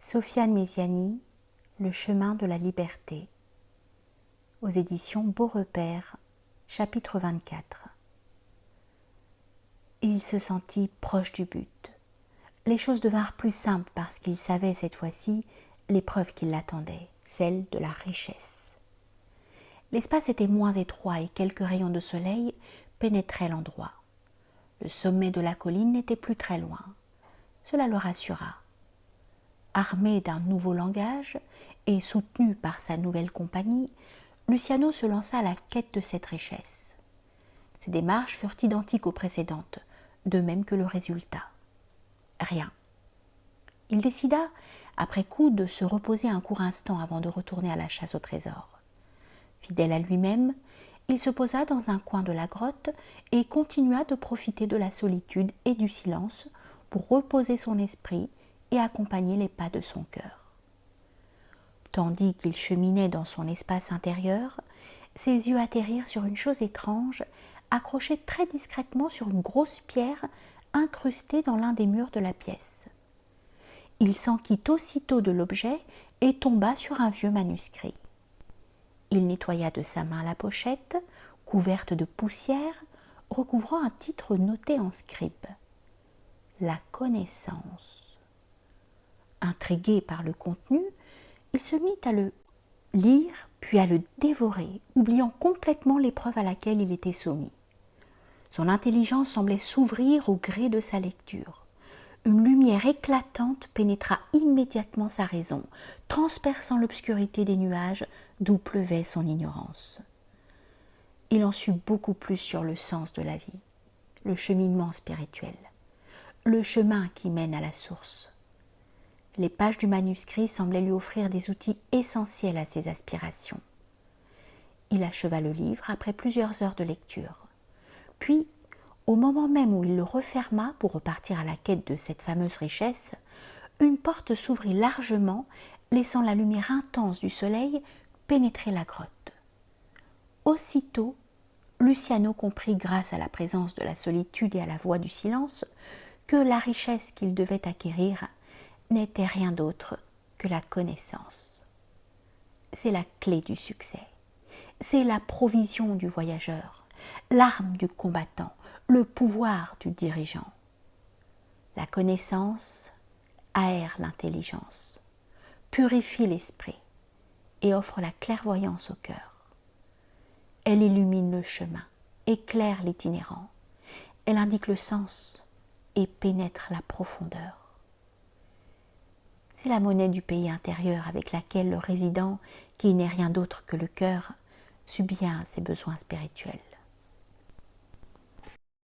Sofiane Mesiani, Le chemin de la liberté. Aux éditions Beau Repère, chapitre 24. Il se sentit proche du but. Les choses devinrent plus simples parce qu'il savait cette fois-ci l'épreuve qui l'attendait, celle de la richesse. L'espace était moins étroit et quelques rayons de soleil pénétraient l'endroit. Le sommet de la colline n'était plus très loin. Cela le rassura. Armé d'un nouveau langage et soutenu par sa nouvelle compagnie, Luciano se lança à la quête de cette richesse. Ses démarches furent identiques aux précédentes, de même que le résultat. Rien. Il décida, après coup, de se reposer un court instant avant de retourner à la chasse au trésor. Fidèle à lui-même, il se posa dans un coin de la grotte et continua de profiter de la solitude et du silence pour reposer son esprit et accompagner les pas de son cœur. Tandis qu'il cheminait dans son espace intérieur, ses yeux atterrirent sur une chose étrange, accrochée très discrètement sur une grosse pierre incrustée dans l'un des murs de la pièce. Il s'enquit aussitôt de l'objet et tomba sur un vieux manuscrit. Il nettoya de sa main la pochette, couverte de poussière, recouvrant un titre noté en scribe. La connaissance. Intrigué par le contenu, il se mit à le lire, puis à le dévorer, oubliant complètement l'épreuve à laquelle il était soumis. Son intelligence semblait s'ouvrir au gré de sa lecture. Une lumière éclatante pénétra immédiatement sa raison, transperçant l'obscurité des nuages d'où pleuvait son ignorance. Il en sut beaucoup plus sur le sens de la vie, le cheminement spirituel, le chemin qui mène à la source. Les pages du manuscrit semblaient lui offrir des outils essentiels à ses aspirations. Il acheva le livre après plusieurs heures de lecture. Puis, au moment même où il le referma pour repartir à la quête de cette fameuse richesse, une porte s'ouvrit largement, laissant la lumière intense du soleil pénétrer la grotte. Aussitôt, Luciano comprit, grâce à la présence de la solitude et à la voix du silence, que la richesse qu'il devait acquérir n'était rien d'autre que la connaissance. C'est la clé du succès. C'est la provision du voyageur, l'arme du combattant, le pouvoir du dirigeant. La connaissance aère l'intelligence, purifie l'esprit et offre la clairvoyance au cœur. Elle illumine le chemin, éclaire l'itinérant. Elle indique le sens et pénètre la profondeur. C'est la monnaie du pays intérieur avec laquelle le résident, qui n'est rien d'autre que le cœur, subvient à ses besoins spirituels.